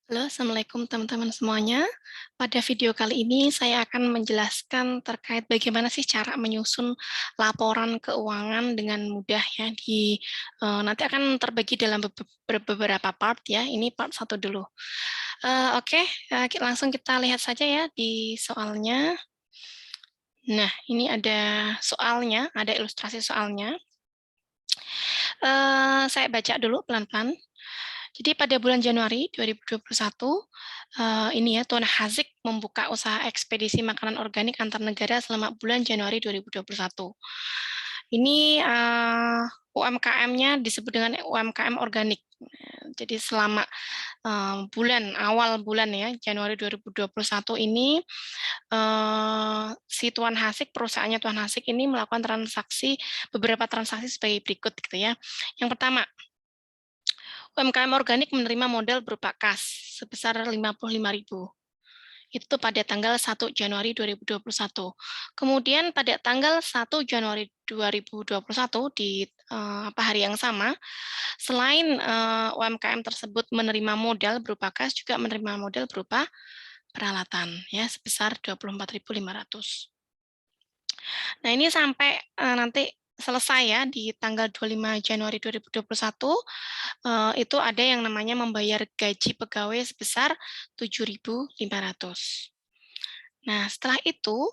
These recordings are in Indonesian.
Halo, Assalamualaikum teman-teman semuanya. Pada video kali ini saya akan menjelaskan terkait bagaimana sih cara menyusun laporan keuangan dengan mudah ya nanti akan terbagi dalam beberapa part ya. Ini part satu dulu. Oke, langsung kita lihat saja ya di soalnya. Nah, ini ada soalnya, ada ilustrasi soalnya. Saya baca dulu pelan-pelan. Jadi pada bulan Januari 2021, ini ya, Tuan Haziq membuka usaha ekspedisi makanan organik antar negara selama bulan Januari 2021. Ini UMKM-nya disebut dengan UMKM organik. Jadi selama awal bulan ya, Januari 2021 ini, si Tuan Haziq, perusahaannya Tuan Haziq ini melakukan beberapa transaksi sebagai berikut gitu ya. Yang pertama, UMKM organik menerima modal berupa kas sebesar 55.000. Itu pada tanggal 1 Januari 2021. Kemudian pada tanggal 1 Januari 2021 di hari yang sama, selain UMKM tersebut menerima modal berupa kas, juga menerima modal berupa peralatan ya sebesar 24.500. Nah, ini sampai nanti selesai ya di tanggal 25 Januari 2021, itu ada yang namanya membayar gaji pegawai sebesar 7.500. Nah, setelah itu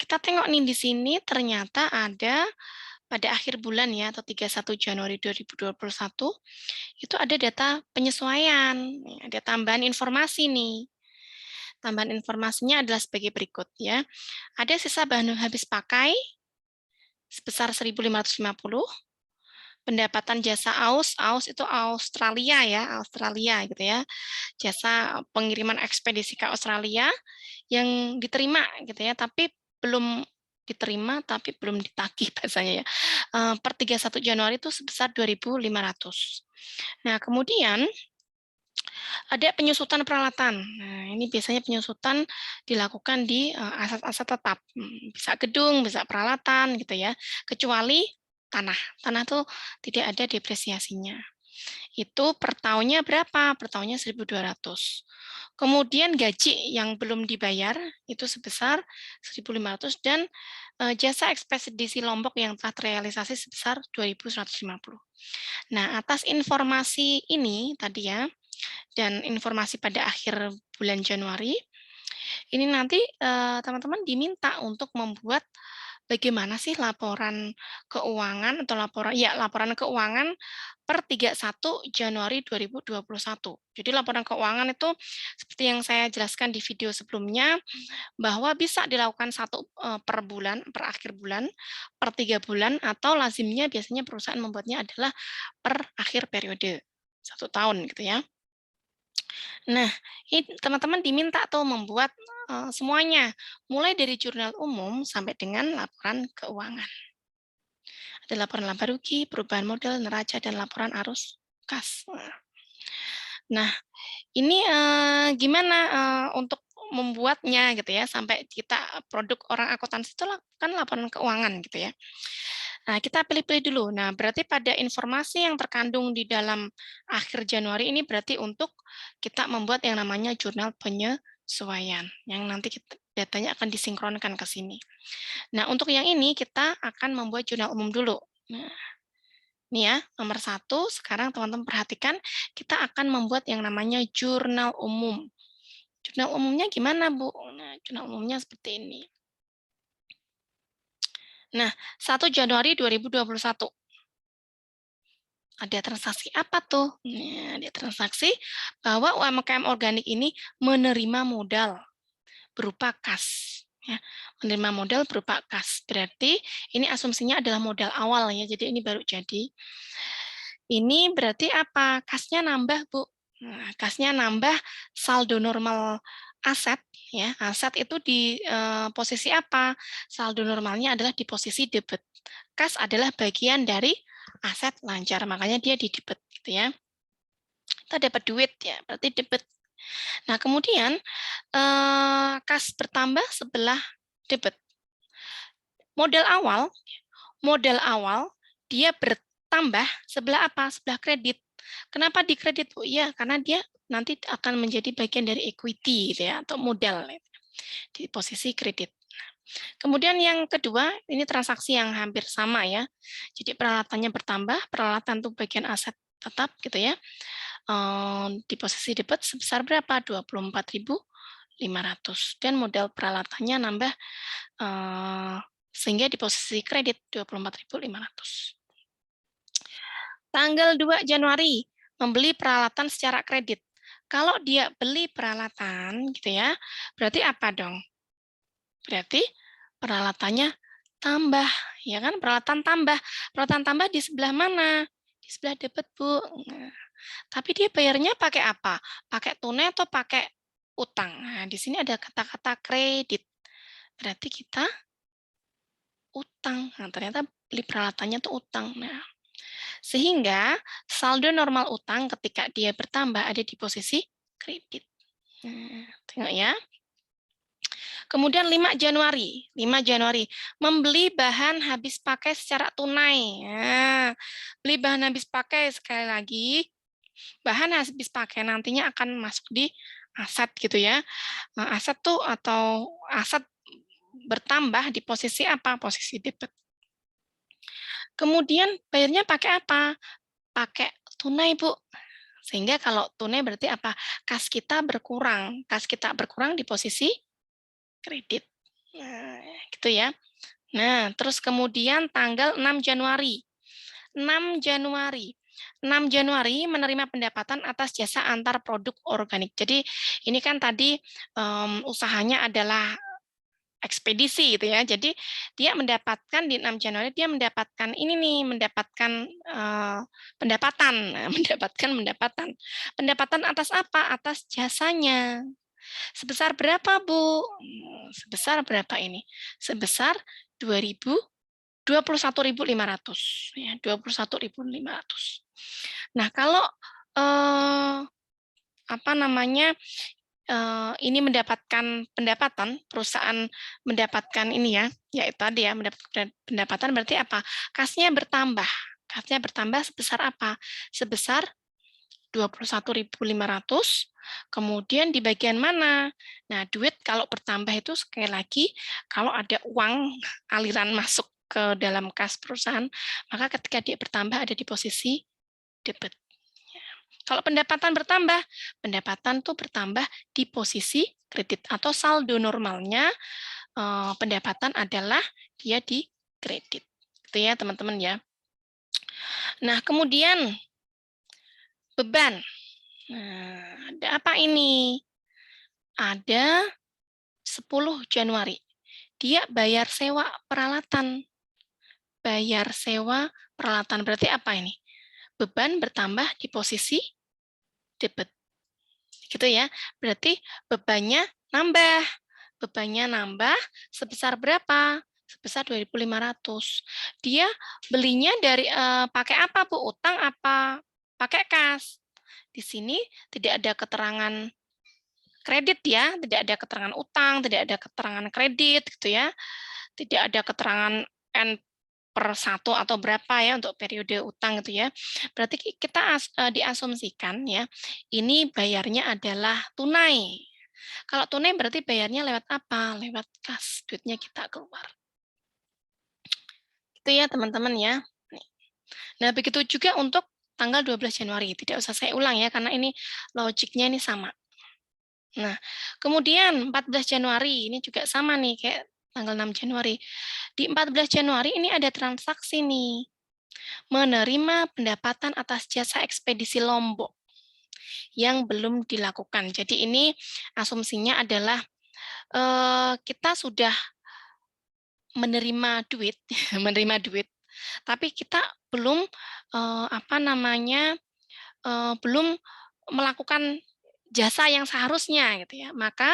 kita tengok nih di sini ternyata ada pada akhir bulan ya atau 31 Januari 2021 itu ada data penyesuaian, ada tambahan informasi nih. Tambahan informasinya adalah sebagai berikut ya. Ada sisa bahan habis pakai sebesar 1.550, pendapatan jasa AUS itu Australia ya, Australia gitu ya. Jasa pengiriman ekspedisi ke Australia yang diterima gitu ya, tapi belum ditagih bahasanya ya. Per 31 Januari itu sebesar 2.500. Nah, kemudian ada penyusutan peralatan. Nah, ini biasanya penyusutan dilakukan di aset-aset tetap. Bisa gedung, bisa peralatan gitu ya. Kecuali tanah. Tanah tuh tidak ada depresiasinya. Itu per tahunnya berapa? Per tahunnya 1.200. Kemudian gaji yang belum dibayar itu sebesar 1.500 dan jasa ekspedisi Lombok yang telah terrealisasi sebesar 2.150. Nah, atas informasi ini tadi ya, dan informasi pada akhir bulan Januari, ini nanti teman-teman diminta untuk membuat bagaimana sih laporan keuangan atau laporan keuangan per 31 Januari 2021. Jadi laporan keuangan itu seperti yang saya jelaskan di video sebelumnya, bahwa bisa dilakukan per bulan, per akhir bulan, per 3 bulan, atau lazimnya biasanya perusahaan membuatnya adalah per akhir periode 1 tahun gitu ya. Nah, ini teman-teman diminta tuh membuat semuanya, mulai dari jurnal umum sampai dengan laporan keuangan. Ada laporan laba rugi, perubahan modal, neraca, dan laporan arus kas. Nah, ini gimana untuk membuatnya gitu ya, sampai kita produk orang akuntansi itu kan laporan keuangan gitu ya. Nah, kita pilih-pilih dulu. Nah, berarti pada informasi yang terkandung di dalam akhir Januari ini berarti untuk kita membuat yang namanya jurnal penyesuaian, yang nanti datanya akan disinkronkan ke sini. Nah, untuk yang ini kita akan membuat jurnal umum dulu. Nah, ini ya, nomor 1, sekarang teman-teman perhatikan, kita akan membuat yang namanya jurnal umum. Jurnal umumnya gimana, Bu? Nah, jurnal umumnya seperti ini. Nah, 1 Januari 2021. Ada transaksi apa tuh? Nah, ada transaksi bahwa UMKM organik ini menerima modal berupa kas. Ya, menerima modal berupa kas. Berarti ini asumsinya adalah modal awal ya, jadi ini baru jadi. Ini berarti apa? Kasnya nambah, Bu. Nah, kasnya nambah saldo normal aset ya. Aset itu di posisi apa? Saldo normalnya adalah di posisi debit. Kas adalah bagian dari aset lancar, makanya dia di debit gitu ya. Kita dapat duit ya, berarti debit. Nah, kemudian kas bertambah sebelah debit. Modal awal dia bertambah sebelah apa? Sebelah kredit. Kenapa dikredit, Bu? Iya, karena dia nanti akan menjadi bagian dari equity gitu ya, atau modal di posisi kredit. Kemudian yang kedua, ini transaksi yang hampir sama ya. Jadi peralatannya bertambah, peralatan itu bagian aset tetap gitu ya. Di posisi debit sebesar berapa? 24.500 dan modal peralatannya nambah sehingga di posisi kredit 24.500. Tanggal 2 Januari membeli peralatan secara kredit. Kalau dia beli peralatan gitu ya, berarti apa dong? Berarti peralatannya tambah, ya kan? Peralatan tambah di sebelah mana? Di sebelah debit, Bu. Nah, tapi dia bayarnya pakai apa? Pakai tunai atau pakai utang? Nah, di sini ada kata-kata kredit. Berarti kita utang. Nah, ternyata beli peralatannya tuh utang. Nah, sehingga saldo normal utang ketika dia bertambah ada di posisi kredit. Nah, tengok ya. Kemudian 5 Januari, membeli bahan habis pakai secara tunai. Nah, beli bahan habis pakai sekali lagi, bahan habis pakai nantinya akan masuk di aset gitu ya. Nah, aset tuh atau aset bertambah di posisi apa? Posisi debit. Kemudian bayarnya pakai apa? Pakai tunai, Bu. Sehingga kalau tunai berarti apa? Kas kita berkurang. Kas kita berkurang di posisi kredit. Nah, gitu ya. Nah, terus kemudian tanggal 6 Januari. 6 Januari. 6 Januari menerima pendapatan atas jasa antar produk organik. Jadi ini kan tadi usahanya adalah ekspedisi gitu ya. Jadi dia mendapatkan di 6 Januari dia mendapatkan ini nih, mendapatkan pendapatan, pendapatan. Pendapatan atas apa? Atas jasanya. Sebesar berapa, Bu? Sebesar berapa ini? Sebesar 21.500 ya, 21.500. Nah, kalau apa namanya ini mendapatkan pendapatan, perusahaan mendapatkan ini ya, yaitu tadi ya, mendapatkan pendapatan berarti apa? Kasnya bertambah. Kasnya bertambah sebesar apa? Sebesar 21.500, kemudian di bagian mana? Nah, duit kalau bertambah itu sekali lagi, kalau ada uang aliran masuk ke dalam kas perusahaan, maka ketika dia bertambah ada di posisi debit. Kalau pendapatan bertambah, pendapatan tuh bertambah di posisi kredit atau saldo normalnya pendapatan adalah dia di kredit. Itu ya teman-teman ya. Nah, kemudian beban. Nah, ada apa ini? Ada 10 Januari. Dia bayar sewa peralatan. Bayar sewa peralatan berarti apa ini? Beban bertambah di posisi debit. Gitu ya. Berarti bebannya nambah. Bebannya nambah sebesar berapa? Sebesar 2.500. Dia belinya dari pakai apa, Bu? Utang apa pakai kas? Di sini tidak ada keterangan kredit ya, tidak ada keterangan utang, tidak ada keterangan kredit gitu ya. Tidak ada keterangan N per 1 atau berapa ya untuk periode utang gitu ya. Berarti kita diasumsikan ya, ini bayarnya adalah tunai. Kalau tunai berarti bayarnya lewat apa? Lewat kas, duitnya kita keluar. Itu ya teman-teman ya. Nah, begitu juga untuk tanggal 12 Januari. Tidak usah saya ulang ya, karena ini logiknya ini sama. Nah, kemudian 14 Januari, ini juga sama nih, kayak tanggal 6 Januari. Di 14 Januari ini ada transaksi nih, menerima pendapatan atas jasa ekspedisi Lombok yang belum dilakukan. Jadi ini asumsinya adalah kita sudah menerima duit, menerima duit, tapi kita belum apa namanya belum melakukan jasa yang seharusnya gitu ya. Maka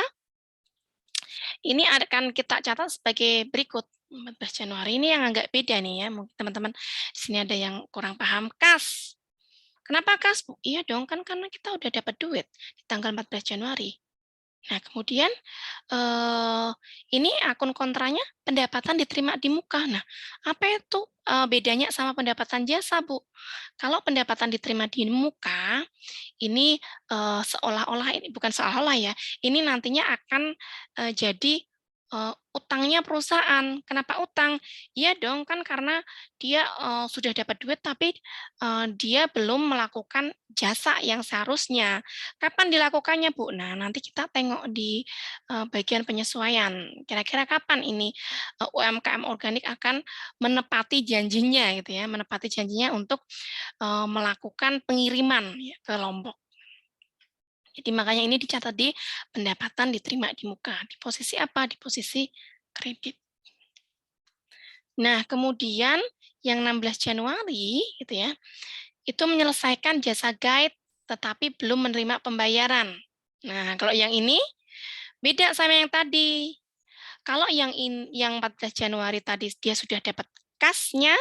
ini akan kita catat sebagai berikut. 14 Januari ini yang agak beda nih ya, mungkin teman-teman di sini ada yang kurang paham. Kas. Kenapa kas, Bu? Iya dong, kan karena kita udah dapat duit di tanggal 14 Januari. Nah, kemudian ini akun kontranya pendapatan diterima di muka. Nah, apa itu bedanya sama pendapatan jasa, Bu? Kalau pendapatan diterima di muka, ini seolah-olah ini bukan seolah-olah ya, ini nantinya akan jadi utangnya perusahaan. Kenapa utang? Iya dong, kan karena dia sudah dapat duit tapi dia belum melakukan jasa yang seharusnya. Kapan dilakukannya, Bu? Nah, nanti kita tengok di bagian penyesuaian. Kira-kira kapan ini UMKM organik akan menepati janjinya gitu ya, menepati janjinya untuk melakukan pengiriman ya, ke Lombok. Jadi makanya ini dicatat di pendapatan diterima di muka. Di posisi apa? Di posisi kredit. Nah, kemudian yang 16 Januari gitu ya, itu menyelesaikan jasa guide tetapi belum menerima pembayaran. Nah, kalau yang ini beda sama yang tadi. Kalau yang 14 Januari tadi dia sudah dapat kasnya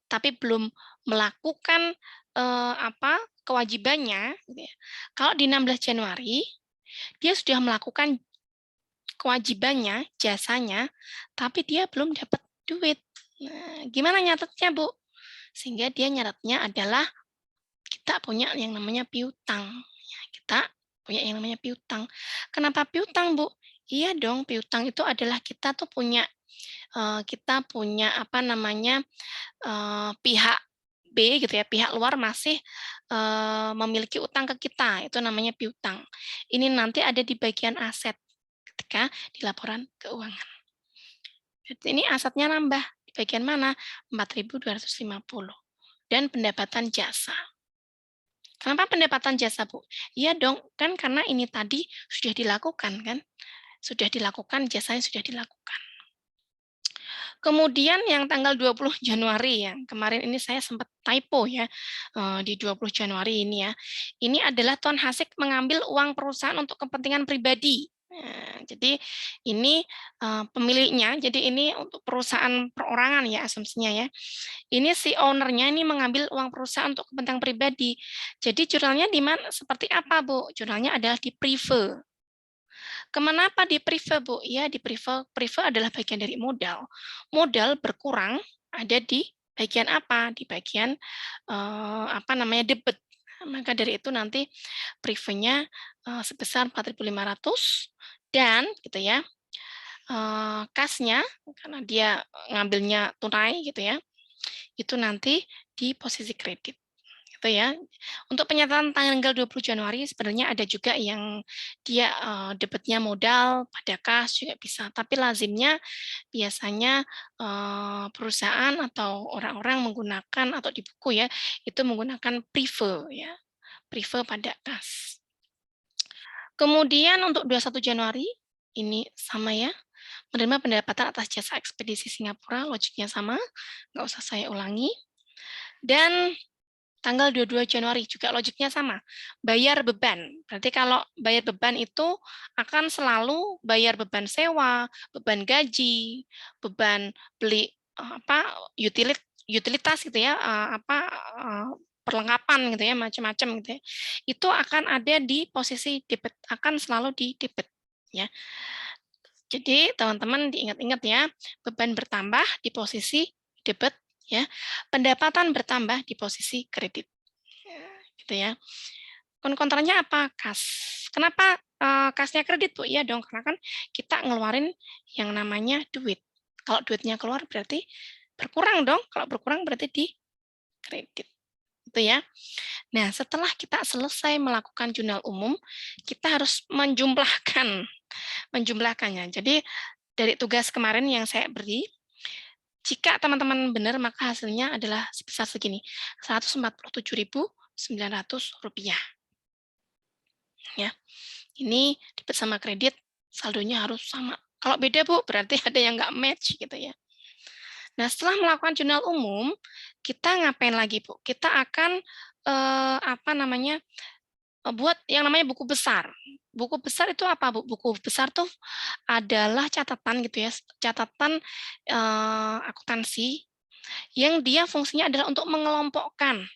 tapi belum melakukan kewajibannya gitu ya. Kalau di 16 Januari dia sudah melakukan kewajibannya, jasanya, tapi dia belum dapat duit. Nah, gimana nyatetnya, Bu? Sehingga dia nyatetnya adalah kita punya yang namanya piutang. Ya, kita punya yang namanya piutang. Kenapa piutang, Bu? Iya dong, piutang itu adalah kita punya apa namanya pihak B gitu ya, pihak luar masih memiliki utang ke kita, itu namanya piutang. Ini nanti ada di bagian aset ketika di laporan keuangan. Jadi ini asetnya nambah di bagian mana? 4.250 dan pendapatan jasa. Kenapa pendapatan jasa, Bu? Iya dong, kan karena ini tadi sudah dilakukan kan? Sudah dilakukan, jasanya sudah dilakukan. Kemudian yang tanggal 20 Januari ya, kemarin ini saya sempat typo ya, di 20 Januari ini ya. Ini adalah Tuan Hasik mengambil uang perusahaan untuk kepentingan pribadi. Nah, jadi ini pemiliknya, jadi ini untuk perusahaan perorangan ya asumsinya ya. Ini si ownernya ini mengambil uang perusahaan untuk kepentingan pribadi. Jadi jurnalnya di mana? Seperti apa, Bu? Jurnalnya adalah di Prive. Kenapa di Prive, Bu? Ya, di Prive adalah bagian dari modal. Modal berkurang ada di bagian apa? Di bagian apa namanya debit. Maka dari itu nanti Prive-nya sebesar 4.500 dan gitu ya. Kasnya karena dia ngambilnya tunai gitu ya. Itu nanti di posisi kredit gitu ya. Untuk penyataan tanggal 20 Januari sebenarnya ada juga yang dia debitnya modal pada kas juga bisa, tapi lazimnya biasanya perusahaan atau orang-orang menggunakan atau di buku ya, itu menggunakan Prive ya, Prive pada kas. Kemudian untuk 21 Januari ini sama ya, menerima pendapatan atas jasa ekspedisi Singapura, logiknya sama, nggak usah saya ulangi. Dan tanggal 22 Januari juga logiknya sama. Bayar beban. Berarti kalau bayar beban itu akan selalu bayar beban sewa, beban gaji, beban beli utilitas gitu ya, perlengkapan gitu ya, macam-macam gitu ya. Itu akan ada di posisi debit, akan selalu di debit ya. Jadi teman-teman diingat-ingat ya, beban bertambah di posisi debit ya, pendapatan bertambah di posisi kredit. Gitu ya. Kontranya apa? Kas. Kenapa kasnya kredit, Bu? Iya dong, karena kan kita ngeluarin yang namanya duit. Kalau duitnya keluar berarti berkurang dong. Kalau berkurang berarti di kredit. Itu ya. Nah, setelah kita selesai melakukan jurnal umum, kita harus menjumlahkannya. Jadi dari tugas kemarin yang saya beri, jika teman-teman benar maka hasilnya adalah sebesar segini, Rp147.900. Ya. Ini debit sama kredit saldonya harus sama. Kalau beda, Bu, berarti ada yang nggak match gitu ya. Nah, setelah melakukan jurnal umum, kita ngapain lagi, Bu? Kita akan buat yang namanya buku besar. Buku besar itu apa, Bu? Buku besar tuh adalah catatan gitu ya, catatan akuntansi yang dia fungsinya adalah untuk mengelompokkan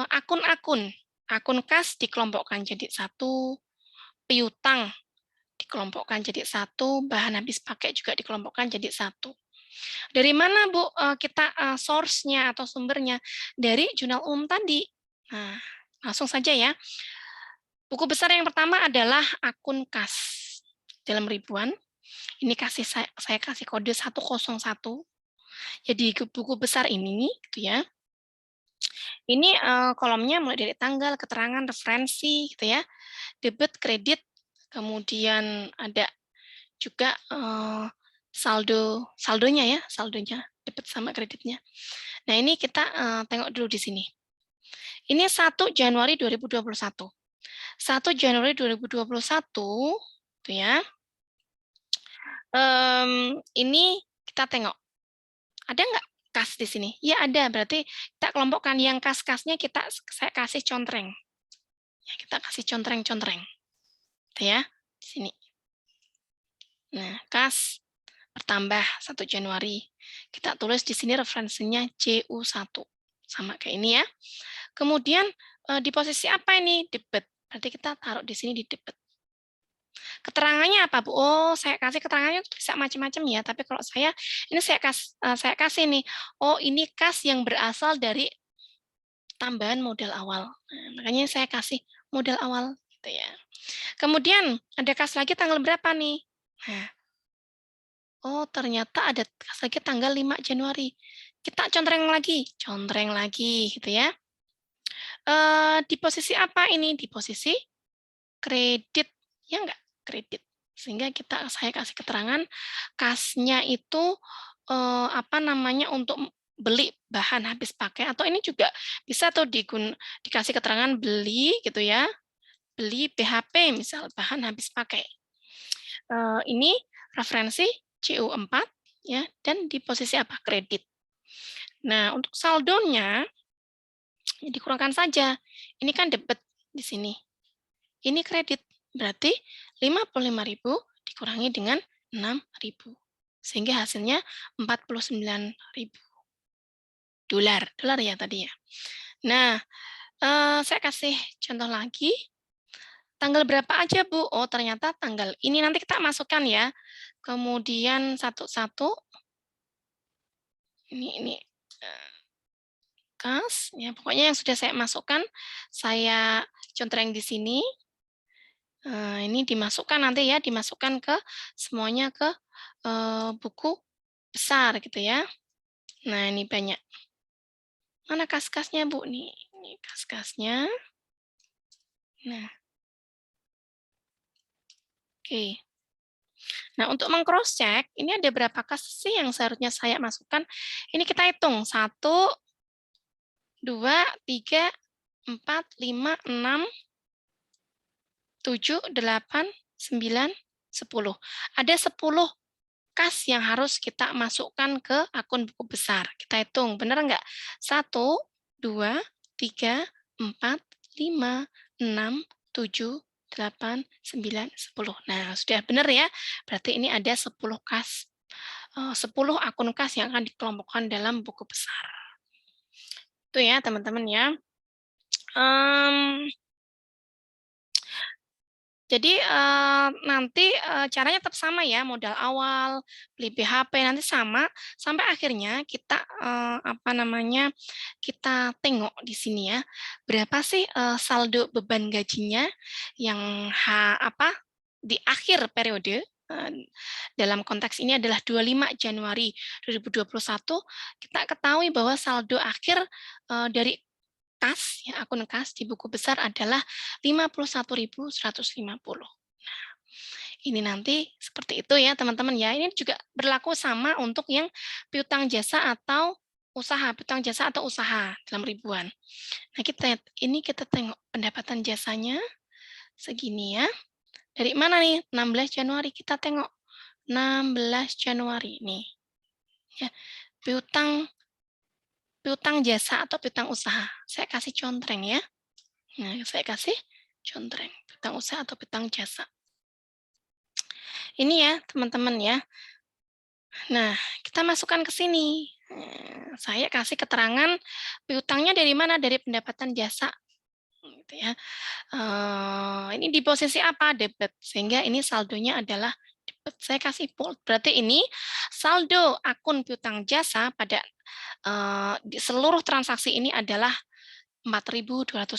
akun-akun. Akun kas dikelompokkan jadi 1, piutang dikelompokkan jadi satu, bahan habis pakai juga dikelompokkan jadi satu. Dari mana, Bu, kita source-nya atau sumbernya? Dari jurnal umum tadi. Nah, langsung saja ya. Buku besar yang pertama adalah akun kas dalam ribuan. Ini saya kasih kode 101. Jadi buku besar ini gitu ya. Ini kolomnya mulai dari tanggal, keterangan, referensi gitu ya. Debit, kredit, kemudian ada juga saldonya ya, saldonya debit sama kreditnya. Nah, ini kita tengok dulu di sini. Ini 1 Januari 2021. 1 Januari 2021 itu ya. Ini kita tengok. Ada nggak kas di sini? Ya ada, berarti kita kelompokkan yang kas-kasnya saya kasih contreng. Ya, kita kasih contreng-contreng. Gitu ya, di sini. Nah, kas bertambah 1 Januari. Kita tulis di sini referensinya CU1. Sama kayak ini ya. Kemudian di posisi apa ini? Debit. Berarti kita taruh di sini di debit. Keterangannya apa, Bu? Oh, saya kasih keterangannya bisa macam-macam ya, tapi kalau ini saya kasih nih. Oh, ini kas yang berasal dari tambahan modal awal. Nah, makanya saya kasih modal awal gitu ya. Kemudian ada kas lagi tanggal berapa nih? Nah, oh ternyata ada kas lagi tanggal 5 Januari. Kita contreng lagi gitu ya. Di posisi apa ini? Di posisi kredit, ya enggak? Kredit. Sehingga saya kasih keterangan kasnya itu untuk beli bahan habis pakai, atau ini juga bisa tuh dikasih keterangan beli gitu ya, beli BHP misal bahan habis pakai. Ini referensi CU4 ya, dan di posisi apa? Kredit. Nah, untuk saldonya ya dikurangkan saja. Ini kan debit di sini. Ini kredit. Berarti 55.000 dikurangi dengan 6.000. Sehingga hasilnya 49.000 dolar. Dolar ya tadi ya. Nah, saya kasih contoh lagi. Tanggal berapa aja, Bu? Oh, ternyata tanggal ini nanti kita masukkan ya. Kemudian satu-satu. Ini kas. Ya, pokoknya yang sudah saya masukkan, saya contreng di sini. Ini dimasukkan nanti ya, dimasukkan ke semuanya ke buku besar gitu ya. Nah, ini banyak. Mana kas-kasnya, Bu? Nih, ini kas-kasnya. Nah, oke. Nah, untuk meng-cross check, ini ada berapa kas sih yang seharusnya saya masukkan? Ini kita hitung. 1, 2, 3, 4, 5, 6, 7, 8, 9, 10. Ada 10 kas yang harus kita masukkan ke akun buku besar. Kita hitung, benar nggak? 1, 2, 3, 4, 5, 6, 7, 8, 9, 10. Nah, sudah benar ya. Berarti ini ada 10 kas, 10 akun kas yang akan dikelompokkan dalam buku besar. Itu ya, teman-teman ya. Jadi nanti caranya tetap sama ya, modal awal, beli BHP nanti sama, sampai akhirnya kita kita tengok di sini ya, berapa sih saldo beban gajinya yang di akhir periode. Dalam konteks ini adalah 25 Januari 2021, kita ketahui bahwa saldo akhir dari kas, ya, akun kas di buku besar adalah 51.150. Nah, ini nanti seperti itu ya teman-teman ya. Ini juga berlaku sama untuk yang piutang jasa atau usaha dalam ribuan. Nah, kita tengok pendapatan jasanya segini ya. Dari mana nih? 16 Januari kita tengok. 16 Januari nih. Ya, piutang jasa atau piutang usaha. Saya kasih contreng ya. Nah, saya kasih contreng, piutang usaha atau piutang jasa. Ini ya, teman-teman ya. Nah, kita masukkan ke sini. Saya kasih keterangan piutangnya dari mana? Dari pendapatan jasa. gitu ya. Ini di posisi apa? Debit. Sehingga ini saldonya adalah debit. Saya kasih bold. Berarti ini saldo akun piutang jasa pada di seluruh transaksi ini adalah 4.250.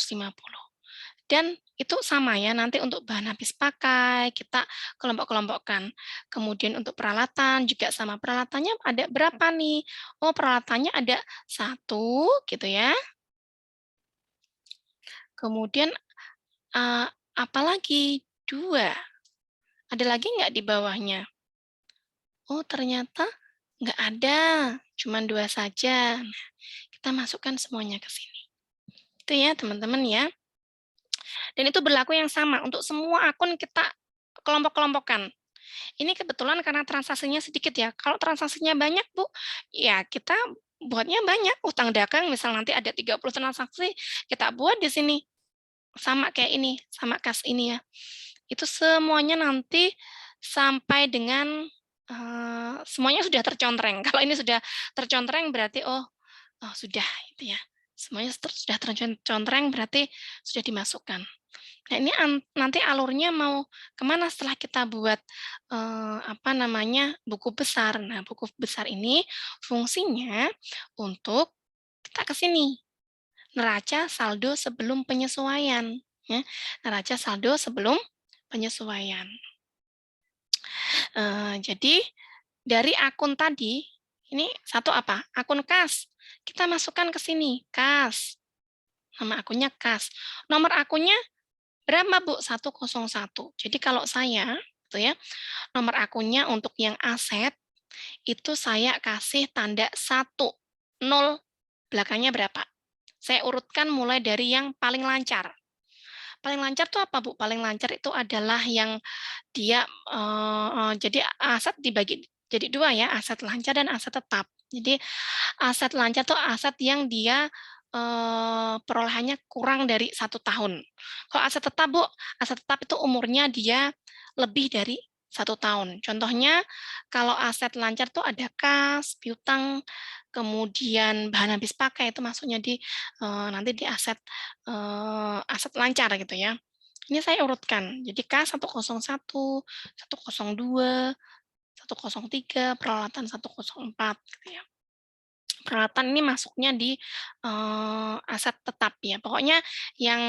Dan itu sama ya, nanti untuk bahan habis pakai, kita kelompok-kelompokkan. Kemudian untuk peralatan, juga sama. Peralatannya ada berapa nih? Oh, peralatannya ada 1, gitu ya. Kemudian, apalagi 2. Ada lagi nggak di bawahnya? Oh, ternyata nggak ada, cuma 2 saja. Nah, kita masukkan semuanya ke sini. Itu ya, teman-teman ya. Dan itu berlaku yang sama, untuk semua akun kita kelompok-kelompokkan. Ini kebetulan karena transaksinya sedikit ya. Kalau transaksinya banyak, Bu, ya kita buatnya banyak. Utang dagang misal nanti ada 30 transaksi, kita buat di sini. Sama kayak ini, sama kas ini ya. Itu semuanya nanti sampai dengan semuanya sudah tercontreng. Kalau ini sudah tercontreng berarti sudah itu ya. Semuanya sudah tercontreng berarti sudah dimasukkan. Nah, ini nanti alurnya mau kemana setelah kita buat buku besar. Nah, buku besar ini fungsinya untuk kita ke sini, neraca saldo sebelum penyesuaian. Ya, neraca saldo sebelum penyesuaian. Jadi dari akun tadi, ini satu apa? Akun kas. Kita masukkan ke sini, kas. Nama akunnya kas. Nomor akunnya berapa, Bu? 101. Jadi kalau saya, gitu ya, nomor akunnya untuk yang aset, itu saya kasih tanda 1, 0, belakangnya berapa? Saya urutkan mulai dari yang paling lancar. Paling lancar itu apa, Bu? Paling lancar itu adalah yang dia, jadi aset dibagi jadi 2 ya, aset lancar dan aset tetap. Jadi aset lancar itu aset yang dia, perolehannya kurang dari 1 tahun. Kalau aset tetap, Bu, aset tetap itu umurnya dia lebih dari 1 tahun. Contohnya, kalau aset lancar tuh ada kas, piutang, kemudian bahan habis pakai, itu masuknya di, nanti di aset, aset lancar gitu ya. Ini saya urutkan, jadi K101, 102, 103, peralatan 104, gitu ya. Peralatan ini masuknya di aset tetap ya. Pokoknya yang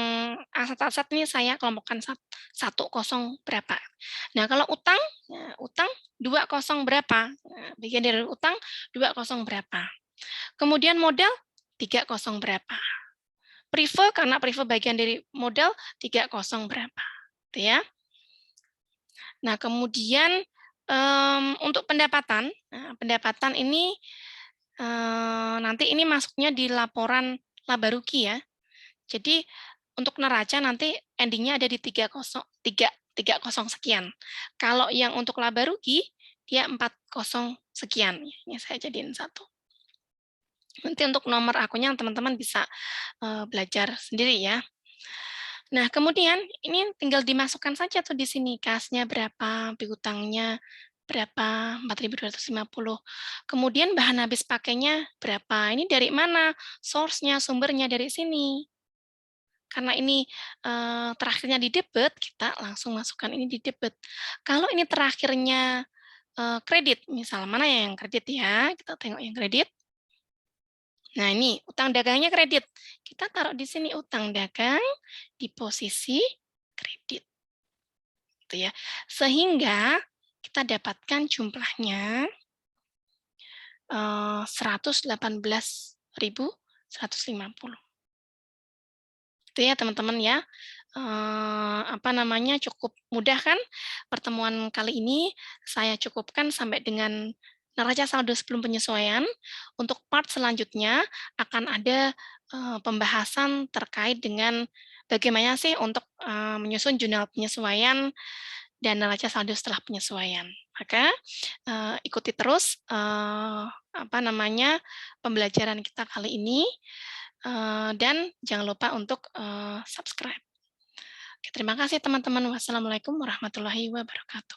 aset-aset ini saya kelompokkan 10 berapa. Nah, kalau utang, ya, utang 20 berapa. Nah, bagian dari utang 20 berapa. Kemudian modal 30 berapa. Prive, karena prive bagian dari modal 30 berapa. Gitu ya. Nah, kemudian untuk pendapatan, nah, pendapatan ini nanti ini masuknya di laporan laba rugi ya. Jadi untuk neraca nanti endingnya ada di 30 sekian. Kalau yang untuk laba rugi, dia 40 sekian. Ini saya jadiin 1. Nanti untuk nomor akunnya teman-teman bisa belajar sendiri ya. Nah, kemudian ini tinggal dimasukkan saja tuh di sini, kasnya berapa, piutangnya berapa, 4.250. Kemudian bahan habis pakainya berapa, ini dari mana, source-nya, sumbernya dari sini. Karena ini terakhirnya di debit, kita langsung masukkan ini di debit. Kalau ini terakhirnya kredit, misal mana yang kredit ya, kita tengok yang kredit. Nah, ini utang dagangnya kredit. Kita taruh di sini utang dagang di posisi kredit. Gitu ya. Sehingga kita dapatkan jumlahnya 118.150. Itu ya, teman-teman ya. Cukup mudah kan pertemuan kali ini. Saya cukupkan sampai dengan neraca saldo sebelum penyesuaian. Untuk part selanjutnya akan ada pembahasan terkait dengan bagaimana sih untuk menyusun jurnal penyesuaian dan neraca saldo setelah penyesuaian. Maka ikuti terus pembelajaran kita kali ini dan jangan lupa untuk subscribe. Oke, terima kasih teman-teman. Wassalamualaikum warahmatullahi wabarakatuh.